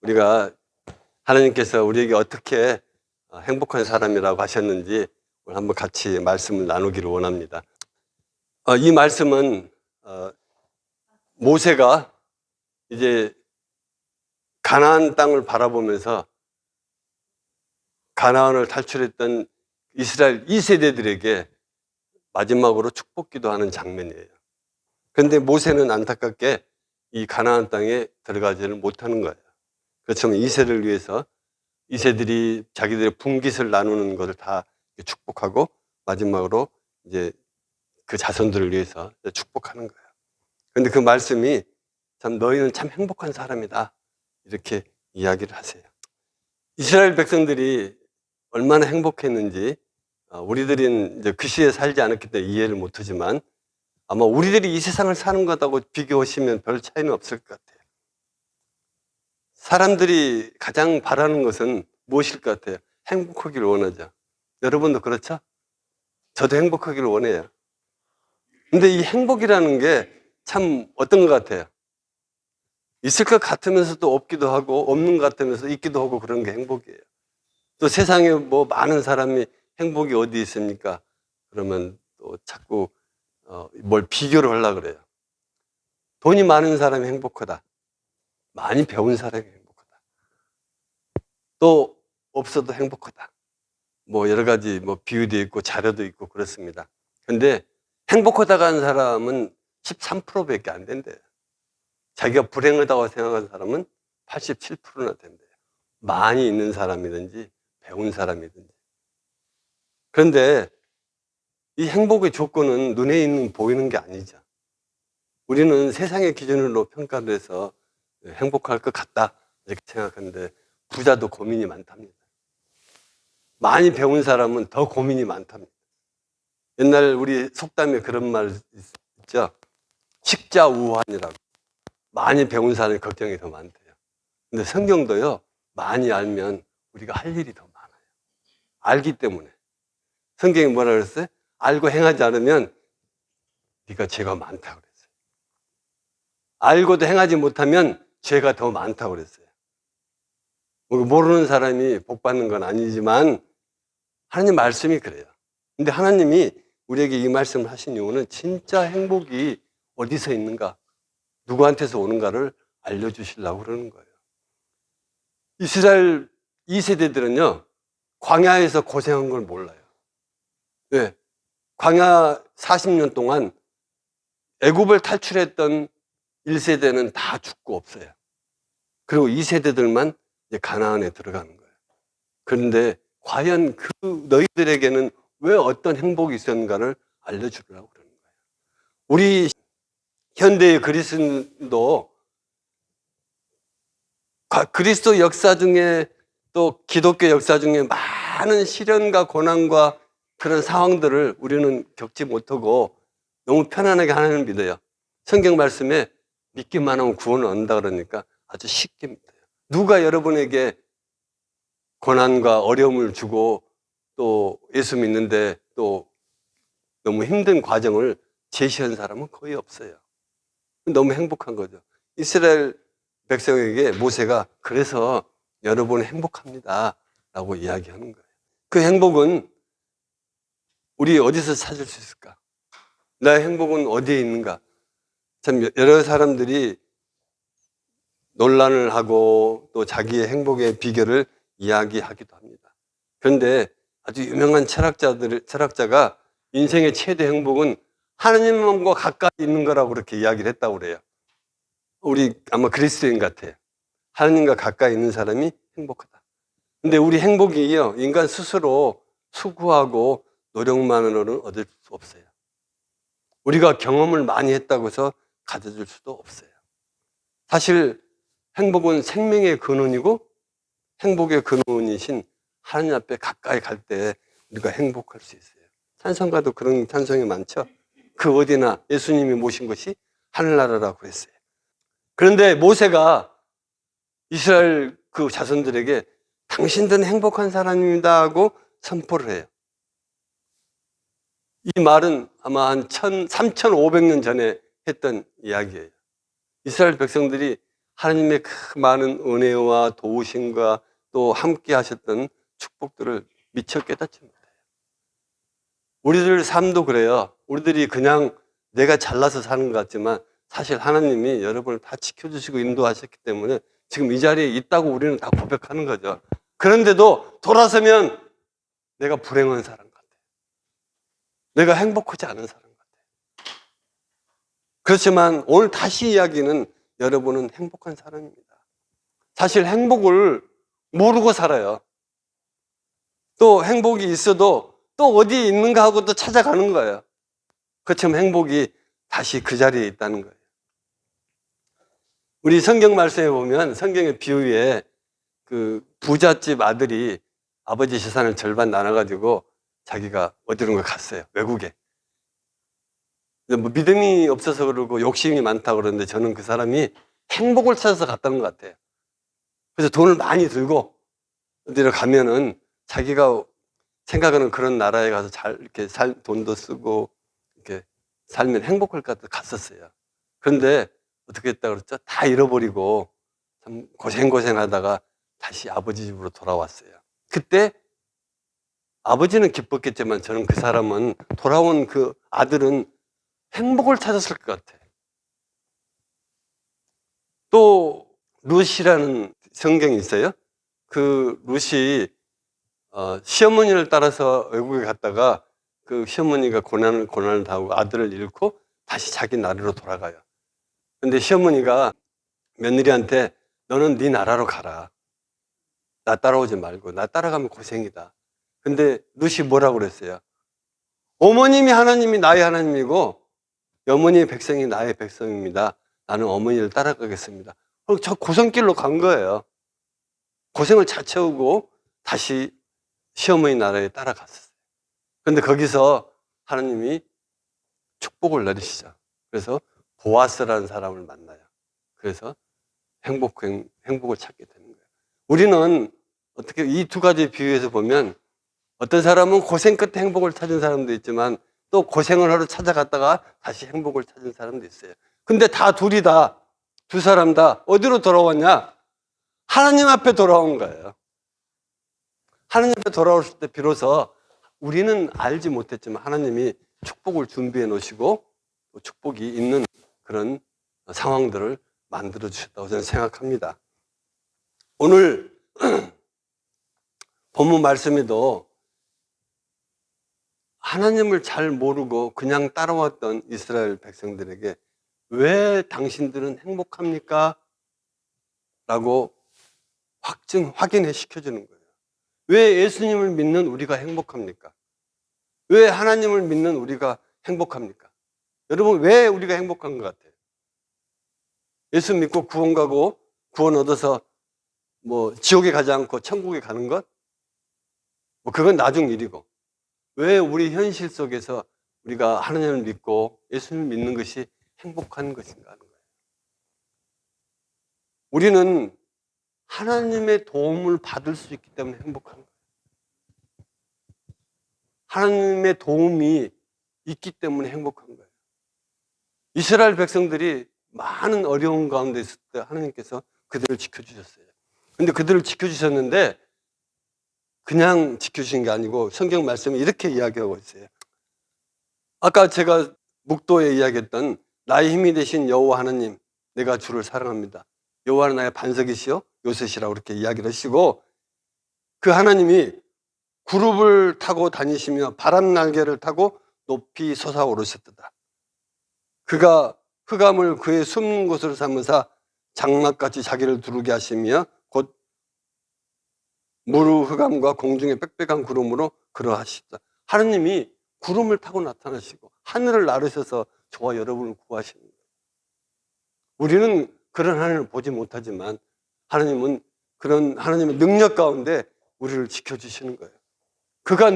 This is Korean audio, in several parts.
우리가 하나님께서 우리에게 어떻게 행복한 사람이라고 하셨는지 오늘 한번 같이 말씀을 나누기를 원합니다. 이 말씀은 모세가 이제 가나안 땅을 바라보면서 가나안을 탈출했던 이스라엘 2세대들에게 마지막으로 축복 기도하는 장면이에요. 그런데 모세는 안타깝게 이 가나안 땅에 들어가지를 못하는 거예요. 그렇지만 2세를 위해서 2세들이 자기들의 분깃을 나누는 것을 다 축복하고 마지막으로 이제 그 자손들을 위해서 축복하는 거예요. 그런데 그 말씀이 참 너희는 참 행복한 사람이다 이렇게 이야기를 하세요. 이스라엘 백성들이 얼마나 행복했는지 우리들은 이제 그 시대에 살지 않았기 때문에 이해를 못하지만 아마 우리들이 이 세상을 사는 것하고 비교하시면 별 차이는 없을 것 같아요. 사람들이 가장 바라는 것은 무엇일 것 같아요? 행복하기를 원하죠. 여러분도 그렇죠? 저도 행복하기를 원해요. 근데 이 행복이라는 게 참 어떤 것 같아요? 있을 것 같으면서도 없기도 하고 없는 것 같으면서 있기도 하고 그런 게 행복이에요. 또 세상에 뭐 많은 사람이 행복이 어디 있습니까? 그러면 또 자꾸 뭘 비교를 하려고 그래요. 돈이 많은 사람이 행복하다. 많이 배운 사람이 행복하다. 또 없어도 행복하다. 뭐 여러 가지 뭐 비유도 있고 자료도 있고 그렇습니다. 근데 행복하다고 하는 사람은 13%밖에 안 된대요. 자기가 불행하다고 생각하는 사람은 87%나 된대요. 많이 있는 사람이든지 배운 사람이든지. 그런데 이 행복의 조건은 눈에 있는 보이는 게 아니죠. 우리는 세상의 기준으로 평가를 해서 행복할 것 같다 이렇게 생각하는데 부자도 고민이 많답니다. 많이 배운 사람은 더 고민이 많답니다. 옛날 우리 속담에 그런 말 있죠. 식자우환이라고. 많이 배운 사람이 걱정이 더 많대요. 근데 성경도요, 많이 알면 우리가 할 일이 더 많아요. 알기 때문에. 성경이 뭐라 그랬어요? 알고 행하지 않으면 네가 죄가 많다고 그랬어요. 알고도 행하지 못하면 죄가 더 많다고 그랬어요. 모르는 사람이 복 받는 건 아니지만 하나님 말씀이 그래요. 근데 하나님이 우리에게 이 말씀을 하신 이유는 진짜 행복이 어디서 있는가, 누구한테서 오는가를 알려주시려고 그러는 거예요. 이스라엘 2세대들은요, 광야에서 고생한 걸 몰라요. 왜? 광야 40년 동안 애굽을 탈출했던 1세대는 다 죽고 없어요. 그리고 2세대들만 이제 가나안에 들어가는 거예요. 그런데 과연 그 너희들에게는 왜 어떤 행복이 있었는가를 알려주려고 그러는 거예요. 우리 현대의 그리스도도 그리스도 역사 중에 또 기독교 역사 중에 많은 시련과 고난과 그런 상황들을 우리는 겪지 못하고 너무 편안하게 하나님을 믿어요. 성경 말씀에 믿기만 하면 구원을 얻는다 그러니까 아주 쉽게 믿어요. 누가 여러분에게 고난과 어려움을 주고 또 예수 믿는데 또 너무 힘든 과정을 제시한 사람은 거의 없어요. 너무 행복한 거죠. 이스라엘 백성에게 모세가 그래서 여러분은 행복합니다 라고 이야기하는 거예요. 그 행복은 우리 어디서 찾을 수 있을까? 나의 행복은 어디에 있는가? 참 여러 사람들이 논란을 하고 또 자기의 행복의 비결을 이야기하기도 합니다. 그런데 아주 유명한 철학자가 인생의 최대 행복은 하나님과 가까이 있는 거라고 그렇게 이야기를 했다고 그래요. 우리 아마 그리스도인 같아요. 하나님과 가까이 있는 사람이 행복하다. 근데 우리 행복이요, 인간 스스로 수고하고 노력만으로는 얻을 수 없어요. 우리가 경험을 많이 했다고 해서 가져줄 수도 없어요. 사실 행복은 생명의 근원이고 행복의 근원이신 하나님 앞에 가까이 갈 때 우리가 행복할 수 있어요. 찬송가도 그런 찬송이 많죠. 그 어디나 예수님이 모신 것이 하늘나라라고 했어요. 그런데 모세가 이스라엘 그 자손들에게 당신들은 행복한 사람입니다 하고 선포를 해요. 이 말은 아마 한 3,500년 전에 했던 이야기예요. 이스라엘 백성들이 하나님의 그 많은 은혜와 도우심과 또 함께 하셨던 축복들을 미처 깨닫지 못해요. 우리들 삶도 그래요. 우리들이 그냥 내가 잘나서 사는 것 같지만 사실 하나님이 여러분을 다 지켜주시고 인도하셨기 때문에 지금 이 자리에 있다고 우리는 다 고백하는 거죠. 그런데도 돌아서면 내가 불행한 사람 같아요. 내가 행복하지 않은 사람 같아요. 그렇지만 오늘 다시 이야기는 여러분은 행복한 사람입니다. 사실 행복을 모르고 살아요. 또 행복이 있어도 또 어디에 있는가 하고 또 찾아가는 거예요. 그렇지만 행복이 다시 그 자리에 있다는 거예요. 우리 성경 말씀에 보면 성경의 비유에 그 부잣집 아들이 아버지 재산을 절반 나눠가지고 자기가 어디론가 갔어요. 외국에. 뭐 믿음이 없어서 그러고 욕심이 많다고 그러는데 저는 그 사람이 행복을 찾아서 갔다는 것 같아요. 그래서 돈을 많이 들고 어디로 가면은 자기가 생각하는 그런 나라에 가서 잘 이렇게 돈도 쓰고 이렇게 살면 행복할 것 같아서 갔었어요. 그런데 어떻게 했다 그랬죠? 다 잃어버리고 참 고생하다가 다시 아버지 집으로 돌아왔어요. 그때 아버지는 기뻤겠지만 저는 그 사람은 돌아온 그 아들은 행복을 찾았을 것 같아요. 또 룻이라는 성경이 있어요. 그 룻이 시어머니를 따라서 외국에 갔다가 그 시어머니가 고난을 당하고 아들을 잃고 다시 자기 나라로 돌아가요. 근데 시어머니가 며느리한테 너는 네 나라로 가라. 나 따라오지 말고. 나 따라가면 고생이다. 근데 룻이 뭐라고 그랬어요? 어머님이 하나님이 나의 하나님이고 어머니의 백성이 나의 백성입니다. 나는 어머니를 따라가겠습니다. 그리고 저 고생길로 간 거예요. 고생을 잘 채우고 다시 시어머니 나라에 따라갔어요. 그런데 거기서 하나님이 축복을 내리시죠. 그래서 보아스라는 사람을 만나요. 그래서 행복을 찾게 되는 거예요. 우리는 어떻게 이 두 가지 비유에서 보면 어떤 사람은 고생 끝에 행복을 찾은 사람도 있지만 또 고생을 하러 찾아갔다가 다시 행복을 찾은 사람도 있어요. 근데 두 사람 다 어디로 돌아왔냐? 하나님 앞에 돌아온 거예요. 하나님 앞에 돌아오실 때 비로소 우리는 알지 못했지만 하나님이 축복을 준비해 놓으시고 축복이 있는 그런 상황들을 만들어 주셨다고 저는 생각합니다. 오늘 본문 말씀에도 하나님을 잘 모르고 그냥 따라왔던 이스라엘 백성들에게 왜 당신들은 행복합니까? 라고 확인해 시켜주는 거예요. 왜 예수님을 믿는 우리가 행복합니까? 왜 하나님을 믿는 우리가 행복합니까? 여러분, 왜 우리가 행복한 것 같아요? 예수 믿고 구원 가고 구원 얻어서 뭐 지옥에 가지 않고 천국에 가는 것? 뭐 그건 나중 일이고, 왜 우리 현실 속에서 우리가 하나님을 믿고 예수님을 믿는 것이 행복한 것인가 하는 거예요. 우리는 하나님의 도움을 받을 수 있기 때문에 행복한 거예요. 하나님의 도움이 있기 때문에 행복한 거예요. 이스라엘 백성들이 많은 어려운 가운데 있을 때 하나님께서 그들을 지켜주셨어요. 근데 그들을 지켜주셨는데 그냥 지켜주신 게 아니고 성경 말씀에 이렇게 이야기하고 있어요. 아까 제가 묵도에 이야기했던 나의 힘이 되신 여호와 하나님, 내가 주를 사랑합니다. 여호와는 나의 반석이시요 요새시라고 이렇게 이야기를 하시고, 그 하나님이 구름을 타고 다니시며 바람 날개를 타고 높이 솟아오르셨다. 그가 흑암을 그의 숨는 곳으로 삼으사 장막같이 자기를 두르게 하시며 곧 무르 흑암과 공중의 빽빽한 구름으로 그러하시다. 하나님이 구름을 타고 나타나시고 하늘을 나르셔서 저와 여러분을 구하시는 거예요. 우리는 그런 하나님을 보지 못하지만 하나님은 그런 하나님의 능력 가운데 우리를 지켜주시는 거예요. 그가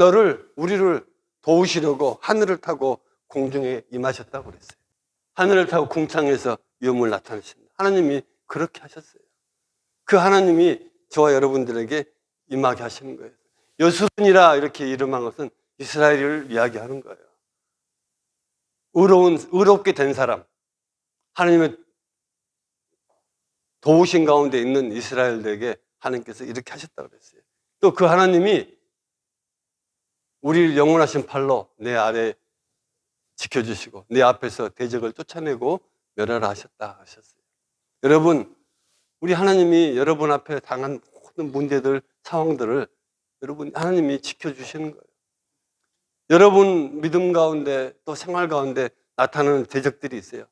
우리를 도우시려고 하늘을 타고 공중에 임하셨다고 그랬어요. 하늘을 타고 궁창에서 위험을 나타내신다. 하나님이 그렇게 하셨어요. 그 하나님이 저와 여러분들에게 임하게 하시는 거예요. 여수분이라 이렇게 이름한 것은 이스라엘을 이야기하는 거예요. 의롭게 된 사람, 하나님의 도우신 가운데 있는 이스라엘에게 하나님께서 이렇게 하셨다고 그랬어요. 또 그 하나님이 우리를 영원하신 팔로 내 아래 지켜주시고 내 앞에서 대적을 쫓아내고 멸하라 하셨다 하셨어요. 여러분, 우리 하나님이 여러분 앞에 당한 모든 문제들, 상황들을 여러분 하나님이 지켜주시는 거예요. 여러분 믿음 가운데 또 생활 가운데 나타나는 대적들이 있어요.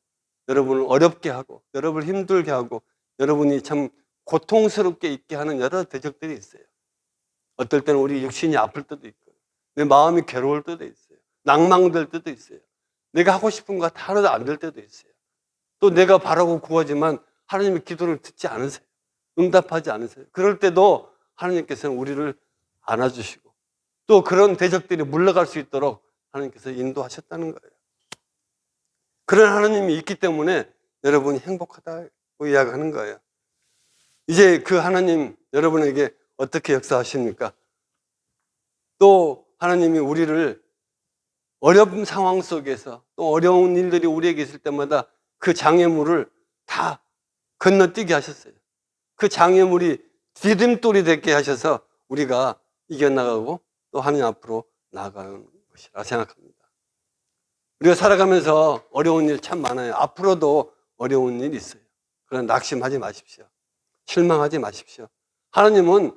여러분을 어렵게 하고 여러분을 힘들게 하고 여러분이 참 고통스럽게 있게 하는 여러 대적들이 있어요. 어떨 때는 우리 육신이 아플 때도 있고 내 마음이 괴로울 때도 있어요. 낭망될 때도 있어요. 내가 하고 싶은 거 다 하나도 안 될 때도 있어요. 또 내가 바라고 구하지만 하나님의 기도를 듣지 않으세요. 응답하지 않으세요. 그럴 때도 하나님께서는 우리를 안아주시고 또 그런 대적들이 물러갈 수 있도록 하나님께서 인도하셨다는 거예요. 그런 하나님이 있기 때문에 여러분이 행복하다고 이야기하는 거예요. 이제 그 하나님 여러분에게 어떻게 역사하십니까? 또 하나님이 우리를 어려운 상황 속에서 또 어려운 일들이 우리에게 있을 때마다 그 장애물을 다 건너뛰게 하셨어요. 그 장애물이 디딤돌이 되게 하셔서 우리가 이겨나가고 또 하나님 앞으로 나아가는 것이라 생각합니다. 우리가 살아가면서 어려운 일 참 많아요. 앞으로도 어려운 일이 있어요. 그러나 낙심하지 마십시오. 실망하지 마십시오. 하나님은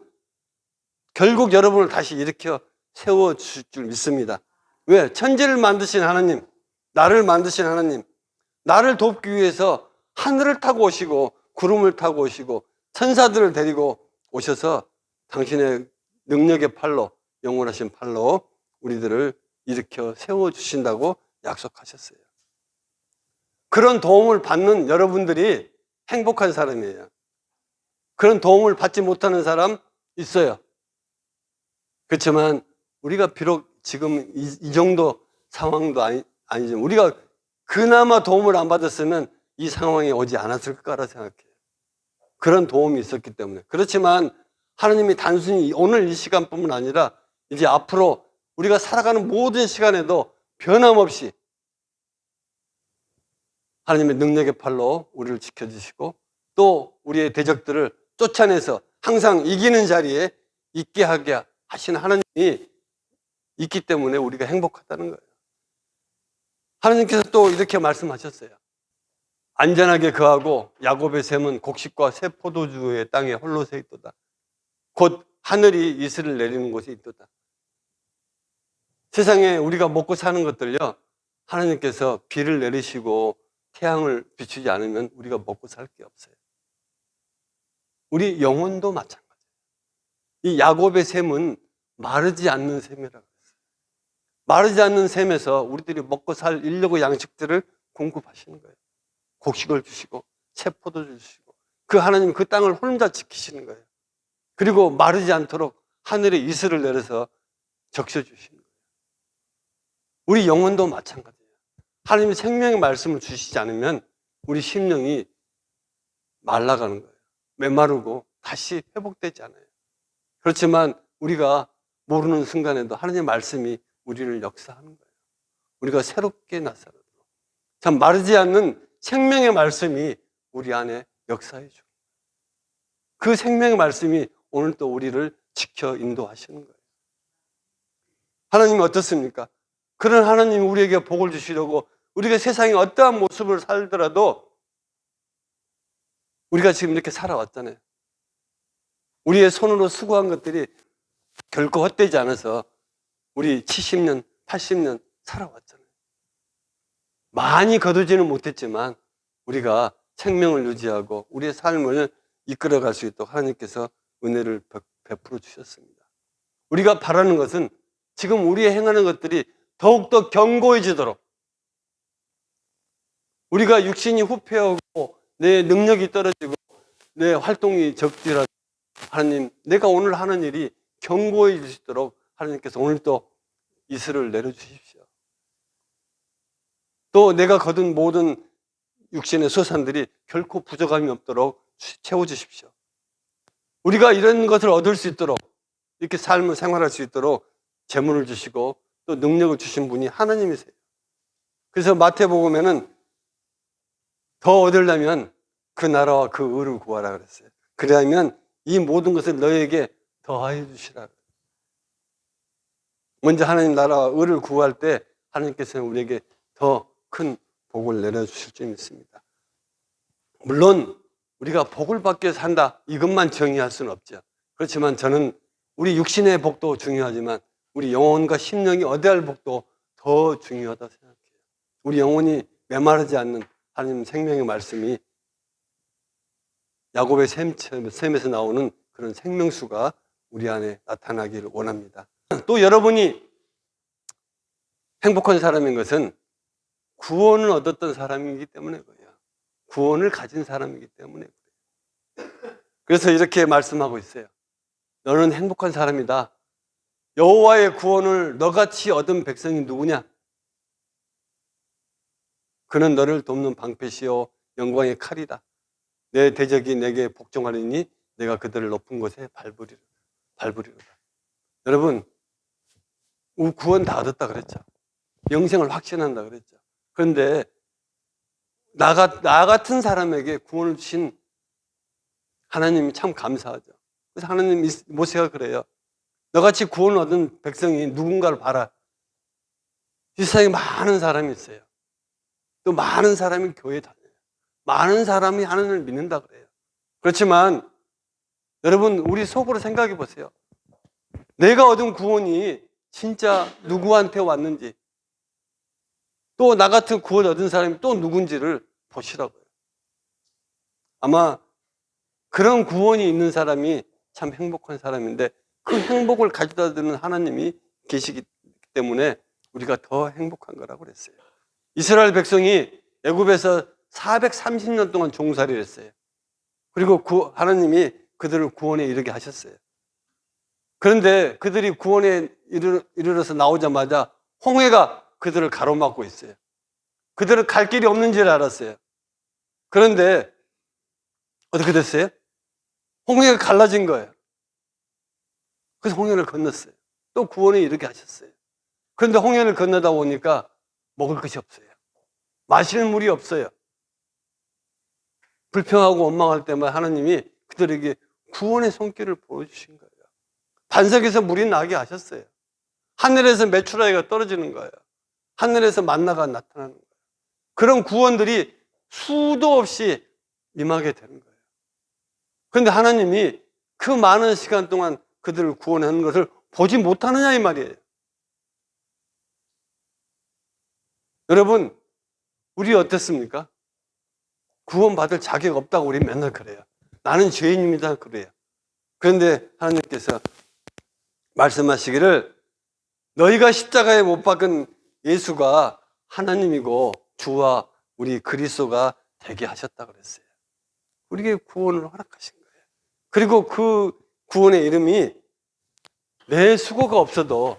결국 여러분을 다시 일으켜 세워주실 줄 믿습니다. 왜? 천지를 만드신 하나님, 나를 만드신 하나님, 나를 돕기 위해서 하늘을 타고 오시고 구름을 타고 오시고 천사들을 데리고 오셔서 당신의 능력의 팔로, 영원하신 팔로 우리들을 일으켜 세워주신다고 약속하셨어요. 그런 도움을 받는 여러분들이 행복한 사람이에요. 그런 도움을 받지 못하는 사람 있어요. 그렇지만 우리가 비록 지금 이 정도 상황도 아니지만 우리가 그나마 도움을 안 받았으면 이 상황에 오지 않았을 거라 생각해요. 그런 도움이 있었기 때문에. 그렇지만 하나님이 단순히 오늘 이 시간뿐만 아니라 이제 앞으로 우리가 살아가는 모든 시간에도 변함없이 하나님의 능력의 팔로 우리를 지켜주시고 또 우리의 대적들을 쫓아내서 항상 이기는 자리에 있게 하게 하시는 하나님이 있기 때문에 우리가 행복하다는 거예요. 하나님께서 또 이렇게 말씀하셨어요. 안전하게 거하고 야곱의 샘은 곡식과 새 포도주의 땅에 홀로 서 있도다. 곧 하늘이 이슬을 내리는 곳이 있도다. 세상에 우리가 먹고 사는 것들요, 하나님께서 비를 내리시고 태양을 비추지 않으면 우리가 먹고 살 게 없어요. 우리 영혼도 마찬가지예요. 이 야곱의 샘은 마르지 않는 샘이라고 했어요. 마르지 않는 샘에서 우리들이 먹고 살 인력의 양식들을 공급하시는 거예요. 곡식을 주시고 새 포도주를 주시고 그 하나님은 그 땅을 혼자 지키시는 거예요. 그리고 마르지 않도록 하늘에 이슬을 내려서 적셔주시는 거예요. 우리 영혼도 마찬가지예요. 하나님이 생명의 말씀을 주시지 않으면 우리 심령이 말라가는 거예요. 메마르고 다시 회복되지 않아요. 그렇지만 우리가 모르는 순간에도 하나님의 말씀이 우리를 역사하는 거예요. 우리가 새롭게 나서도록 참 마르지 않는 생명의 말씀이 우리 안에 역사해 주고 그 생명의 말씀이 오늘 또 우리를 지켜 인도하시는 거예요. 하나님은 어떻습니까? 그런 하나님이 우리에게 복을 주시려고 우리가 세상에 어떠한 모습을 살더라도 우리가 지금 이렇게 살아왔잖아요. 우리의 손으로 수고한 것들이 결코 헛되지 않아서 우리 70년, 80년 살아왔잖아요. 많이 거두지는 못했지만 우리가 생명을 유지하고 우리의 삶을 이끌어갈 수 있도록 하나님께서 은혜를 베풀어 주셨습니다. 우리가 바라는 것은 지금 우리의 행하는 것들이 더욱더 견고해지도록 우리가 육신이 후퇴하고 내 능력이 떨어지고 내 활동이 적더라도 하나님, 내가 오늘 하는 일이 견고해지도록 하나님께서 오늘 또 이슬을 내려주십시오. 또 내가 거둔 모든 육신의 소산들이 결코 부족함이 없도록 채워주십시오. 우리가 이런 것을 얻을 수 있도록 이렇게 삶을 생활할 수 있도록 재물을 주시고 또 능력을 주신 분이 하나님이세요. 그래서 마태복음에는 더 얻으려면 그 나라와 그 의를 구하라 그랬어요. 그러면 이 모든 것을 너에게 더하여 주시라. 먼저 하나님 나라와 의를 구할 때 하나님께서는 우리에게 더 큰 복을 내려주실 줄 믿습니다. 물론 우리가 복을 받기 위해서 산다 이것만 정의할 수는 없죠. 그렇지만 저는 우리 육신의 복도 중요하지만 우리 영혼과 심령이 얻어야 할 복도 더 중요하다고 생각해요. 우리 영혼이 메마르지 않는 하나님 생명의 말씀이 야곱의 샘에서 나오는 그런 생명수가 우리 안에 나타나기를 원합니다. 또 여러분이 행복한 사람인 것은 구원을 얻었던 사람이기 때문에 그래요. 구원을 가진 사람이기 때문에 그래요. 그래서 이렇게 말씀하고 있어요. 너는 행복한 사람이다. 여호와의 구원을 너같이 얻은 백성이 누구냐? 그는 너를 돕는 방패시요 영광의 칼이다. 내 대적이 내게 복종하리니 내가 그들을 높은 곳에 밟으리로다. 여러분, 구원 다 얻었다 그랬죠. 영생을 확신한다 그랬죠. 그런데 나 같은 사람에게 구원을 주신 하나님이 참 감사하죠. 그래서 하나님 모세가 그래요. 너같이 구원을 얻은 백성이 누군가를 봐라. 이 세상에 많은 사람이 있어요. 또 많은 사람이 교회에 다녀요. 많은 사람이 하나님을 믿는다 그래요. 그렇지만 여러분 우리 속으로 생각해 보세요. 내가 얻은 구원이 진짜 누구한테 왔는지 또 나 같은 구원 얻은 사람이 또 누군지를 보시라고요. 아마 그런 구원이 있는 사람이 참 행복한 사람인데 그 행복을 가져다 드는 하나님이 계시기 때문에 우리가 더 행복한 거라고 그랬어요. 이스라엘 백성이 애굽에서 430년 동안 종살이를 했어요. 그리고 하나님이 그들을 구원에 이르게 하셨어요. 그런데 그들이 구원에 이르러서 나오자마자 홍해가 그들을 가로막고 있어요. 그들은 갈 길이 없는 줄 알았어요. 그런데 어떻게 됐어요? 홍해가 갈라진 거예요. 그래서 홍해를 건넜어요. 또 구원에 이르게 하셨어요. 그런데 홍해를 건너다 보니까 먹을 것이 없어요. 마실 물이 없어요. 불평하고 원망할 때마다 하나님이 그들에게 구원의 손길을 보여주신 거예요. 반석에서 물이 나게 하셨어요. 하늘에서 메추라기가 떨어지는 거예요. 하늘에서 만나가 나타나는 거예요. 그런 구원들이 수도 없이 임하게 되는 거예요. 그런데 하나님이 그 많은 시간 동안 그들을 구원하는 것을 보지 못하느냐 이 말이에요. 여러분, 우리 어땠습니까? 구원받을 자격 없다고 우리 맨날 그래요. 나는 죄인입니다 그래요. 그런데 하나님께서 말씀하시기를 너희가 십자가에 못 박은 예수가 하나님이고 주와 우리 그리스도가 되게 하셨다 그랬어요. 우리에게 구원을 허락하신 거예요. 그리고 그 구원의 이름이 내 수고가 없어도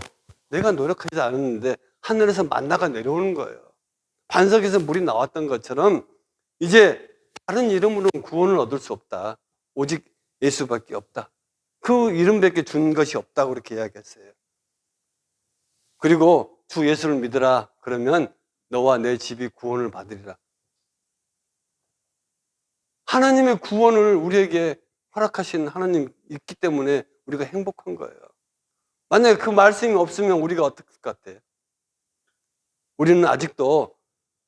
내가 노력하지 않았는데 하늘에서 만나가 내려오는 거예요. 반석에서 물이 나왔던 것처럼 이제 다른 이름으로는 구원을 얻을 수 없다. 오직 예수밖에 없다. 그 이름밖에 준 것이 없다고 그렇게 이야기했어요. 그리고 주 예수를 믿으라 그러면 너와 내 집이 구원을 받으리라. 하나님의 구원을 우리에게 허락하신 하나님 있기 때문에 우리가 행복한 거예요. 만약에 그 말씀이 없으면 우리가 어떨 것 같아요? 우리는 아직도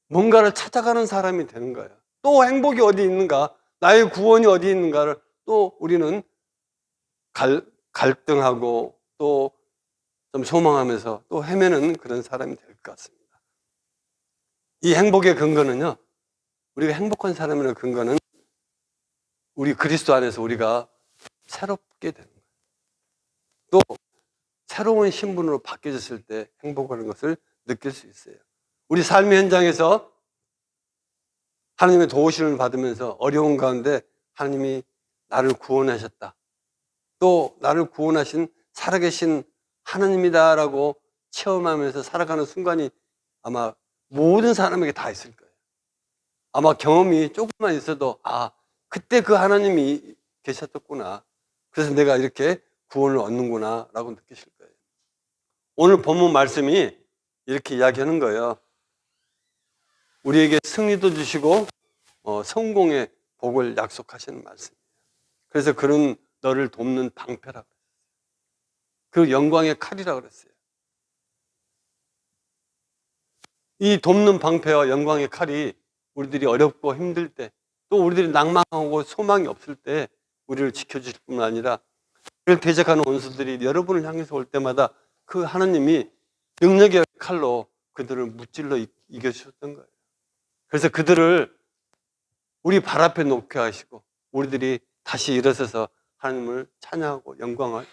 뭔가를 찾아가는 사람이 되는 거예요. 또 행복이 어디 있는가? 나의 구원이 어디 있는가를 또 우리는 갈등하고 또 좀 소망하면서 또 헤매는 그런 사람이 될 것 같습니다. 이 행복의 근거는요, 우리가 행복한 사람이라는 근거는 우리 그리스도 안에서 우리가 새롭게 되는 거예요. 또 새로운 신분으로 바뀌어졌을 때 행복하는 것을 느낄 수 있어요. 우리 삶의 현장에서 하나님의 도우심을 받으면서 어려운 가운데 하나님이 나를 구원하셨다. 또 나를 구원하신 살아계신 하나님이다라고 체험하면서 살아가는 순간이 아마 모든 사람에게 다 있을 거예요. 아마 경험이 조금만 있어도 그때 그 하나님이 계셨었구나. 그래서 내가 이렇게 구원을 얻는구나 라고 느끼실 거예요. 오늘 본문 말씀이 이렇게 이야기하는 거예요. 우리에게 승리도 주시고 성공의 복을 약속하시는 말씀이에요. 그래서 그는 너를 돕는 방패라고 그랬어요. 그 영광의 칼이라고 그랬어요. 이 돕는 방패와 영광의 칼이 우리들이 어렵고 힘들 때, 또 우리들이 낭망하고 소망이 없을 때 우리를 지켜주실 뿐만 아니라 그를 대적하는 원수들이 여러분을 향해서 올 때마다 그 하나님이 능력의 칼로 그들을 무찔러 이겨주셨던 거예요. 그래서 그들을 우리 발 앞에 놓게 하시고 우리들이 다시 일어서서 하나님을 찬양하고 영광을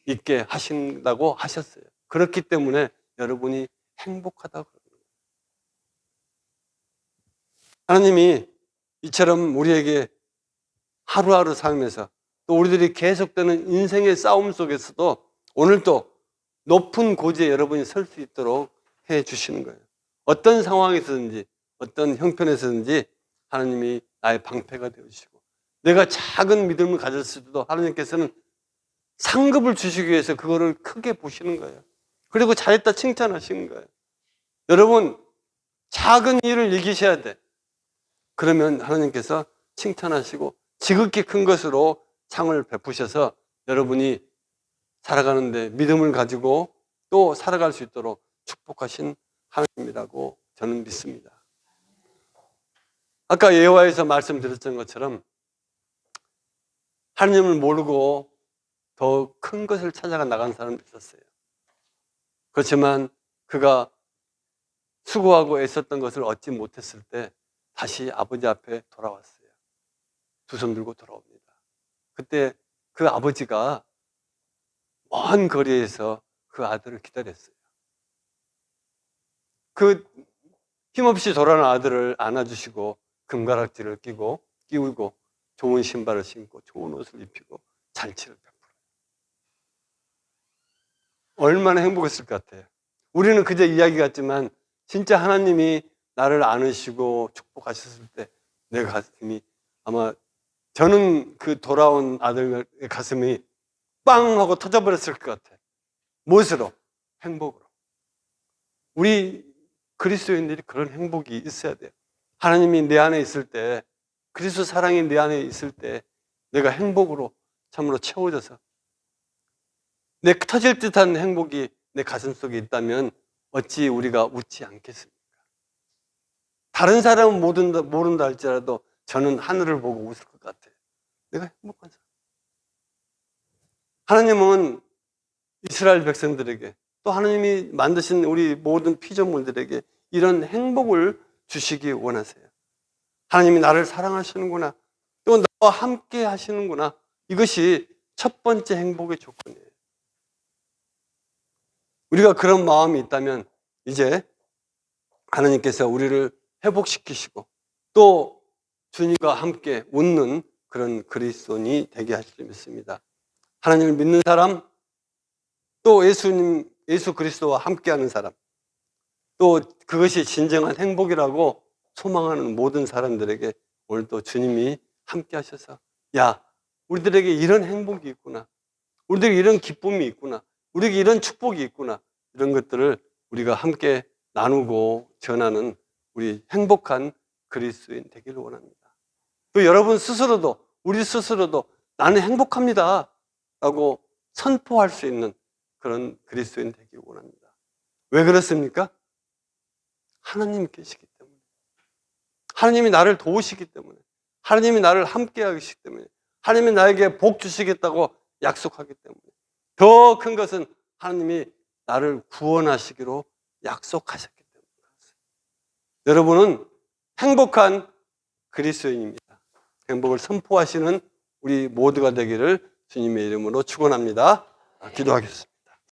있게 하신다고 하셨어요. 그렇기 때문에 여러분이 행복하다고 그러는 거예요. 하나님이 이처럼 우리에게 하루하루 살면서 또 우리들이 계속되는 인생의 싸움 속에서도 오늘도 높은 고지에 여러분이 설 수 있도록 해 주시는 거예요. 어떤 상황에서든지 어떤 형편에서든지 하나님이 나의 방패가 되어주시고, 내가 작은 믿음을 가졌을 때도 하나님께서는 상급을 주시기 위해서 그거를 크게 보시는 거예요. 그리고 잘했다 칭찬하시는 거예요. 여러분, 작은 일을 이기셔야 돼. 그러면 하나님께서 칭찬하시고 지극히 큰 것으로 상을 베푸셔서 여러분이 살아가는데 믿음을 가지고 또 살아갈 수 있도록 축복하신 하나님이라고 저는 믿습니다. 아까 예화에서 말씀드렸던 것처럼 하나님을 모르고 더 큰 것을 찾아가 나간 사람도 있었어요. 그렇지만 그가 수고하고 애썼던 것을 얻지 못했을 때 다시 아버지 앞에 돌아왔어요. 두 손 들고 돌아옵니다. 그때 그 아버지가 먼 거리에서 그 아들을 기다렸어요. 그 힘없이 돌아오는 아들을 안아주시고 금가락지를 끼우고 좋은 신발을 신고 좋은 옷을 입히고 잔치를 베풀어요. 얼마나 행복했을 것 같아요. 우리는 그저 이야기 같지만 진짜 하나님이 나를 안으시고 축복하셨을 때 내 가슴이, 아마 저는 그 돌아온 아들의 가슴이 빵 하고 터져버렸을 것 같아요. 무엇으로? 행복으로. 우리 그리스도인들이 그런 행복이 있어야 돼요. 하나님이 내 안에 있을 때, 그리스도 사랑이 내 안에 있을 때 내가 행복으로 참으로 채워져서 내 터질 듯한 행복이 내 가슴 속에 있다면 어찌 우리가 웃지 않겠습니까? 다른 사람은 모른다 할지라도 저는 하늘을 보고 웃을 것 같아요. 내가 행복한 사람. 하나님은 이스라엘 백성들에게, 또 하나님이 만드신 우리 모든 피조물들에게 이런 행복을 주시기 원하세요. 하나님이 나를 사랑하시는구나, 또 나와 함께 하시는구나, 이것이 첫 번째 행복의 조건이에요. 우리가 그런 마음이 있다면 이제 하나님께서 우리를 회복시키시고 또 주님과 함께 웃는 그런 그리스도인이 되게 하실 줄 믿습니다. 하나님을 믿는 사람, 또 예수 그리스도와 함께하는 사람, 또 그것이 진정한 행복이라고 소망하는 모든 사람들에게 오늘 또 주님이 함께 하셔서, 야, 우리들에게 이런 행복이 있구나, 우리들에게 이런 기쁨이 있구나, 우리에게 이런 축복이 있구나, 이런 것들을 우리가 함께 나누고 전하는 우리 행복한 그리스도인 되기를 원합니다. 또 여러분 스스로도, 우리 스스로도 나는 행복합니다 라고 선포할 수 있는 그런 그리스도인 되기를 원합니다. 왜 그렇습니까? 하나님이 계시기 때문에, 하나님이 나를 도우시기 때문에, 하나님이 나를 함께 하시기 때문에, 하나님이 나에게 복 주시겠다고 약속하기 때문에, 더 큰 것은 하나님이 나를 구원하시기로 약속하셨기 때문에. 여러분은 행복한 그리스도인입니다. 행복을 선포하시는 우리 모두가 되기를 주님의 이름으로 축원합니다. 기도하겠습니다.